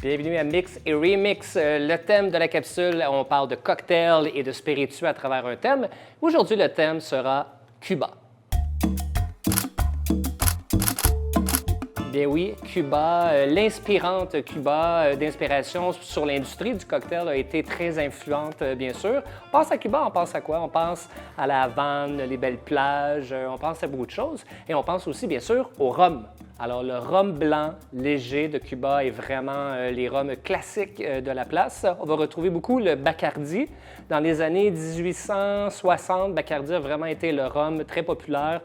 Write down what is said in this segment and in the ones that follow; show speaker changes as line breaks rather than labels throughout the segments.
Bienvenue à Mix et Remix. Le thème de la capsule, on parle de cocktails et de spiritueux à travers un thème. Aujourd'hui, le thème sera Cuba. Bien oui, Cuba, l'inspirante Cuba d'inspiration sur l'industrie du cocktail a été très influente, bien sûr. On pense à Cuba, on pense à quoi? On pense à la Havane, les belles plages, on pense à beaucoup de choses. Et on pense aussi, bien sûr, au rhum. Alors, le rhum blanc léger de Cuba est vraiment les rhums classiques de la place. On va retrouver beaucoup le Bacardi. Dans les années 1860, Bacardi a vraiment été le rhum très populaire,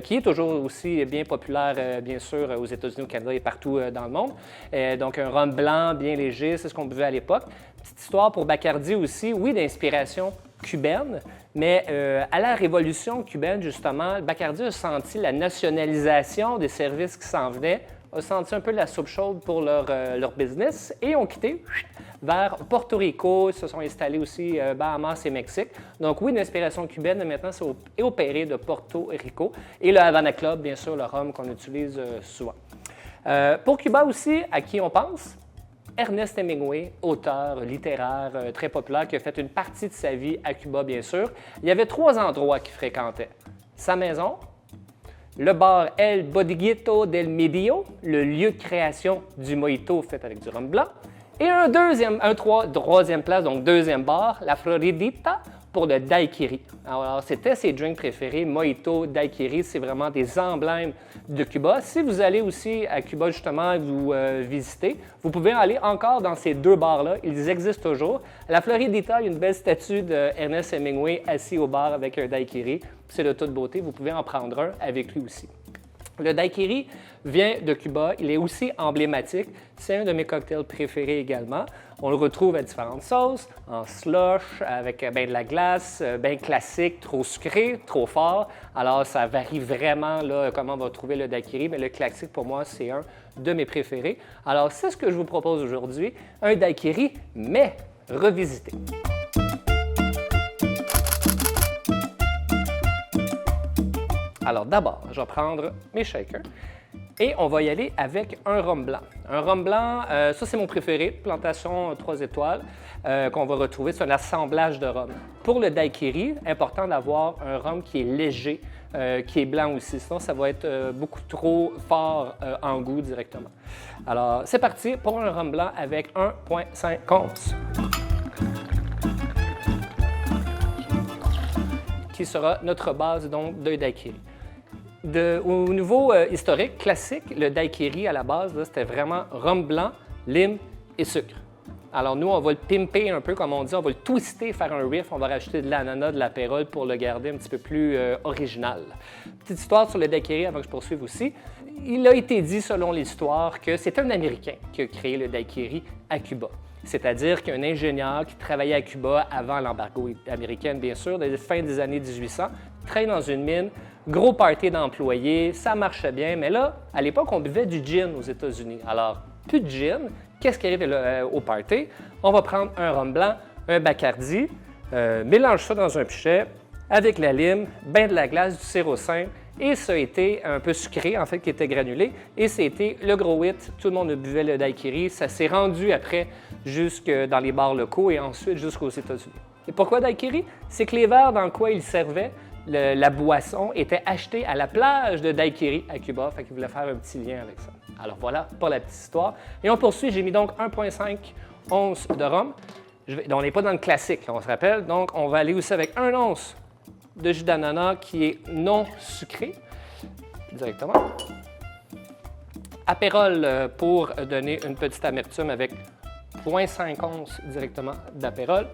qui est toujours aussi bien populaire, bien sûr, aux États-Unis, au Canada et partout dans le monde. Donc, un rhum blanc bien léger, c'est ce qu'on buvait à l'époque. Petite histoire pour Bacardi aussi, oui, d'inspiration cubaine, mais à la révolution cubaine, justement, Bacardi a senti la nationalisation des services qui s'en venaient, a senti un peu la soupe chaude pour leur business et ont quitté vers Porto Rico, ils se sont installés aussi Bahamas et Mexique. Donc oui, l'inspiration cubaine, mais maintenant, c'est opéré de Porto Rico. Et le Havana Club, bien sûr, le rhum qu'on utilise souvent. Pour Cuba aussi, à qui on pense? Ernest Hemingway, auteur littéraire très populaire qui a fait une partie de sa vie à Cuba, bien sûr. Il y avait 3 endroits qu'il fréquentait. Sa maison, le bar El Bodeguito del Medio, le lieu de création du mojito fait avec du rhum blanc, et troisième place, donc deuxième bar, la Floridita, pour le daiquiri. Alors, c'était ses drinks préférés, mojito, daiquiri, c'est vraiment des emblèmes de Cuba. Si vous allez aussi à Cuba, justement, vous visiter, vous pouvez aller encore dans ces 2 bars-là. Ils existent toujours. À la Floridita, il y a une belle statue d'Ernest Hemingway assis au bar avec un daiquiri. C'est de toute beauté. Vous pouvez en prendre un avec lui aussi. Le daiquiri vient de Cuba. Il est aussi emblématique. C'est un de mes cocktails préférés également. On le retrouve à différentes sauces, en slush, avec ben de la glace, bien classique, trop sucré, trop fort. Alors, ça varie vraiment là, comment on va trouver le daiquiri, mais le classique, pour moi, c'est un de mes préférés. Alors, c'est ce que je vous propose aujourd'hui, un daiquiri, mais revisité. Alors, d'abord, je vais prendre mes shakers. Et on va y aller avec un rhum blanc. Un rhum blanc, ça c'est mon préféré, plantation 3 étoiles, qu'on va retrouver sur un assemblage de rhum. Pour le daiquiri, important d'avoir un rhum qui est léger, qui est blanc aussi, sinon ça va être beaucoup trop fort en goût directement. Alors c'est parti pour un rhum blanc avec 1,5 onces. Qui sera notre base donc de daiquiri. Au niveau historique, classique, le daiquiri à la base, c'était vraiment rhum blanc, lime et sucre. Alors nous, on va le pimper un peu, comme on dit, on va le twister, faire un riff, on va rajouter de l'ananas, de l'apérole pour le garder un petit peu plus original. Petite histoire sur le daiquiri avant que je poursuive aussi. Il a été dit, selon l'histoire, que c'est un Américain qui a créé le daiquiri à Cuba. C'est-à-dire qu'un ingénieur qui travaillait à Cuba avant l'embargo américain, bien sûr, de la fin des années 1800, travaille dans une mine, gros party d'employés, ça marchait bien, mais là, à l'époque, on buvait du gin aux États-Unis. Alors, plus de gin, qu'est-ce qui arrive au party? On va prendre un rhum blanc, un Bacardi, mélange ça dans un pichet avec la lime, ben de la glace, du sirop simple, et ça a été un peu sucré, en fait, qui était granulé, et c'était le gros hit. Tout le monde buvait le daiquiri. Ça s'est rendu après jusque dans les bars locaux et ensuite jusqu'aux États-Unis. Et pourquoi daiquiri? C'est que les verres dans quoi ils servaient, la boisson, était achetée à la plage de daiquiri à Cuba, fait qu'ils voulaient faire un petit lien avec ça. Alors voilà pour la petite histoire. Et on poursuit, j'ai mis donc 1,5 onces de rhum. On n'est pas dans le classique, là, on se rappelle, donc on va aller aussi avec 1 once de jus d'ananas qui est non sucré, directement. Apérole pour donner une petite amertume avec 0,5 onces directement d'apérole.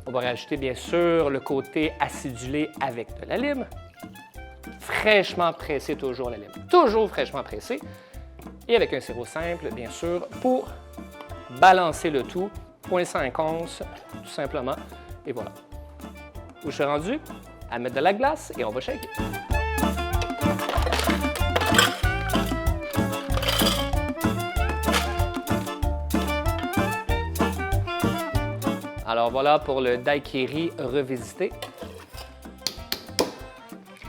On va rajouter bien sûr le côté acidulé avec de la lime. Fraîchement pressé toujours la lime, toujours fraîchement pressé. Et avec un sirop simple, bien sûr, pour balancer le tout. 0,5 onces, tout simplement. Et voilà. Où je suis rendu? À mettre de la glace et on va shaker. Alors voilà pour le daiquiri revisité.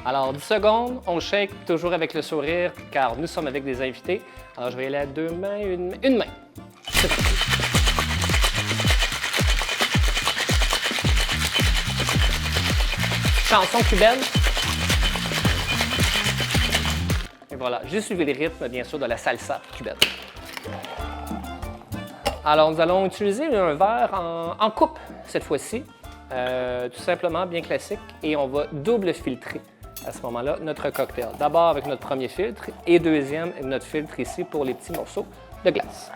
Alors 10 secondes, on shake toujours avec le sourire car nous sommes avec des invités. Alors je vais y aller à 2 mains, une main. C'est parti. chanson cubaine. Et voilà, j'ai suivi le rythme, bien sûr, de la salsa cubaine. Alors, nous allons utiliser un verre en coupe cette fois-ci, tout simplement bien classique, et on va double filtrer à ce moment-là notre cocktail. D'abord avec notre premier filtre et deuxième avec notre filtre ici pour les petits morceaux de glace.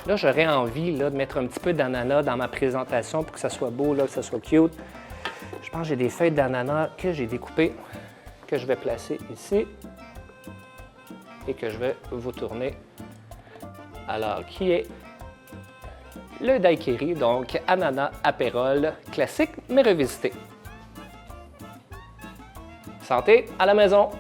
Là, j'aurais envie là, de mettre un petit peu d'ananas dans ma présentation pour que ça soit beau, là, que ça soit cute. Je pense que j'ai des feuilles d'ananas que j'ai découpées, que je vais placer ici et que je vais vous tourner. Alors, qui est le daiquiri, donc ananas apérole classique mais revisité. Santé à la maison!